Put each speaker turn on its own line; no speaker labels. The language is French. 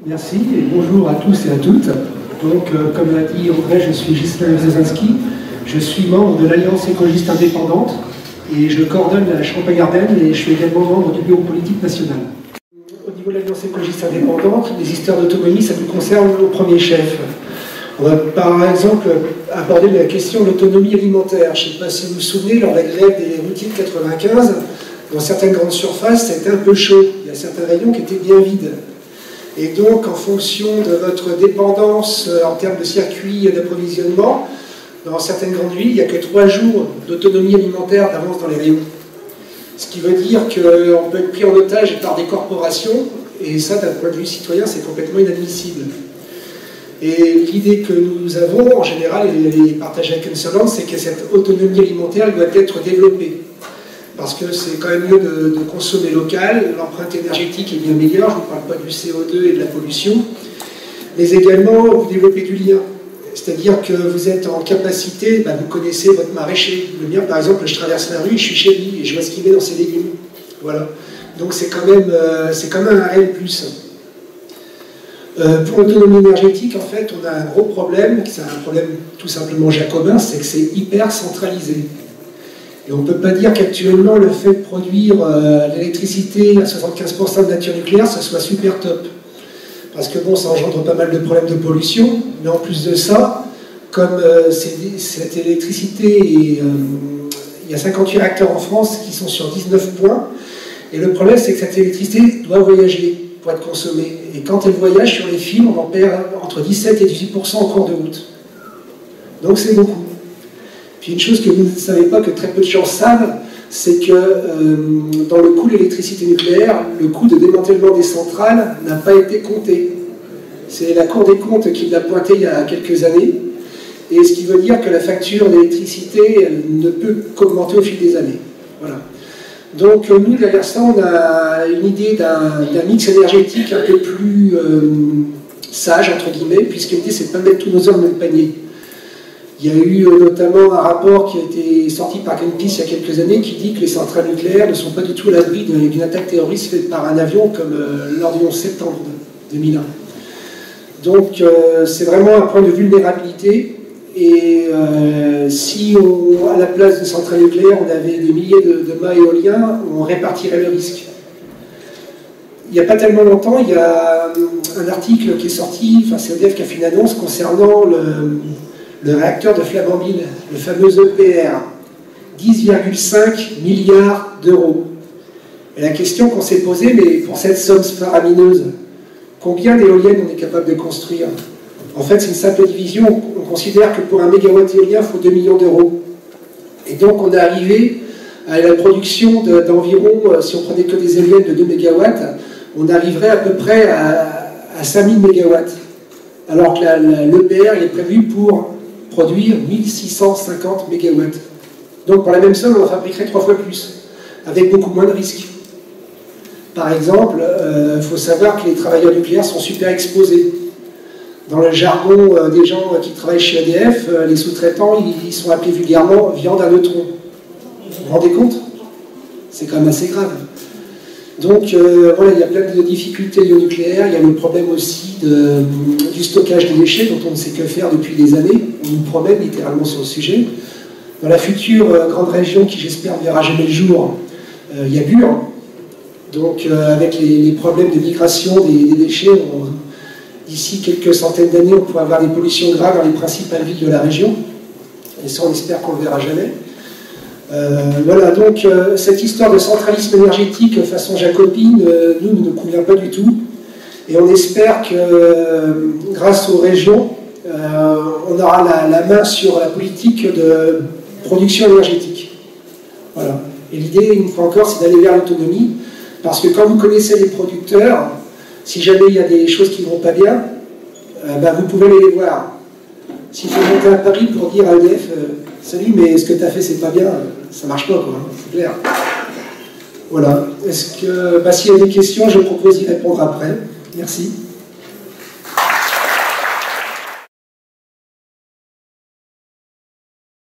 Merci et bonjour à tous et à toutes. Donc, comme l'a dit André, je suis Ghislain Brzezinski. Je suis membre de l'Alliance écologiste indépendante et je coordonne la Champagne-Ardenne et je suis également membre du bureau politique national. Au niveau de l'Alliance écologiste indépendante, les histoires d'autonomie, ça nous concerne au premier chef. On va par exemple aborder la question de l'autonomie alimentaire. Je ne sais pas si vous vous souvenez, lors de la grève des routiers de 95, dans certaines grandes surfaces, c'était un peu chaud. Il y a certains rayons qui étaient bien vides. Et donc, en fonction de votre dépendance en termes de circuit d'approvisionnement, dans certaines grandes villes, il n'y a que 3 jours d'autonomie alimentaire d'avance dans les rayons. Ce qui veut dire qu'on peut être pris en otage par des corporations, et ça, d'un point de vue citoyen, c'est complètement inadmissible. Et l'idée que nous avons, en général, et elle est partagée avec Insolent, c'est que cette autonomie alimentaire doit être développée. Parce que c'est quand même mieux de consommer local, l'empreinte énergétique est bien meilleure, je ne vous parle pas du CO2 et de la pollution, mais également vous développez du lien. C'est-à-dire que vous êtes en capacité, vous connaissez votre maraîcher. Le mien, par exemple, je traverse la rue, je suis chez lui et je vois ce qu'il met dans ses légumes. Voilà. Donc c'est quand même un réel plus. Pour l'autonomie énergétique, en fait, on a un gros problème, c'est un problème tout simplement jacobin, c'est que c'est hyper centralisé. Et on ne peut pas dire qu'actuellement, le fait de produire l'électricité à 75% de nature nucléaire, ça soit super top. Parce que bon, ça engendre pas mal de problèmes de pollution, mais en plus de ça, comme cette électricité, il y a 58 réacteurs en France qui sont sur 19 points, et le problème c'est que cette électricité doit voyager pour être consommée. Et quand elle voyage sur les fils, on en perd entre 17 et 18% en cours de route. Donc c'est beaucoup. Puis une chose que vous ne savez pas, que très peu de gens savent, c'est que dans le coût de l'électricité nucléaire, le coût de démantèlement des centrales n'a pas été compté. C'est la Cour des comptes qui l'a pointé il y a quelques années, et ce qui veut dire que la facture d'électricité ne peut qu'augmenter au fil des années. Voilà. Donc nous, derrière ça, on a une idée d'un mix énergétique un peu plus sage, entre guillemets, puisque l'idée, c'est de ne pas mettre tous nos œufs dans le même panier. Il y a eu notamment un rapport qui a été sorti par Greenpeace il y a quelques années qui dit que les centrales nucléaires ne sont pas du tout à l'abri d'une attaque terroriste faite par un avion comme lors du 11 septembre 2001. Donc c'est vraiment un point de vulnérabilité, et si à la place de centrales nucléaires on avait des milliers de mâts éoliens, on répartirait le risque. Il n'y a pas tellement longtemps, il y a un article qui est sorti, c'est EDF qui a fait une annonce concernant le réacteur de Flamanville, le fameux EPR, 10,5 milliards d'euros. Et la question qu'on s'est posée, mais pour cette somme faramineuse, combien d'éoliennes on est capable de construire? En fait, c'est une simple division. On considère que pour un mégawatt éolien, il faut 2 millions d'euros. Et donc, on est arrivé à la production d'environ, si on prenait que des éoliennes de 2 mégawatts, on arriverait à peu près à 5000 mégawatts. Alors que l'EPR est prévu pour produire 1650 mégawatts. Donc pour la même somme, on en fabriquerait 3 fois plus, avec beaucoup moins de risques. Par exemple, il faut savoir que les travailleurs nucléaires sont super exposés. Dans le jargon des gens qui travaillent chez EDF, les sous-traitants, ils sont appelés vulgairement viande à neutrons. Vous vous rendez compte? C'est quand même assez grave. Donc voilà, il y a plein de difficultés liées au nucléaire. Il y a le problème aussi du stockage des déchets dont on ne sait que faire depuis des années. On nous promène littéralement sur le sujet. Dans la future grande région qui j'espère ne verra jamais le jour, il y a Bure. Donc avec les problèmes de migration des déchets, d'ici quelques centaines d'années, on pourra avoir des pollutions graves dans les principales villes de la région. Et ça, on espère qu'on ne le verra jamais. Voilà, donc cette histoire de centralisme énergétique façon jacobine, nous, ne nous convient pas du tout. Et on espère que grâce aux régions, on aura la main sur la politique de production énergétique. Voilà. Et l'idée, une fois encore, c'est d'aller vers l'autonomie, parce que quand vous connaissez les producteurs, si jamais il y a des choses qui ne vont pas bien, vous pouvez aller les voir. S'il faut monter à Paris pour dire à EDF salut, mais ce que tu as fait, c'est pas bien, ça marche pas, quoi, c'est clair. Voilà. Est-ce que, s'il y a des questions, je propose d'y répondre après. Merci.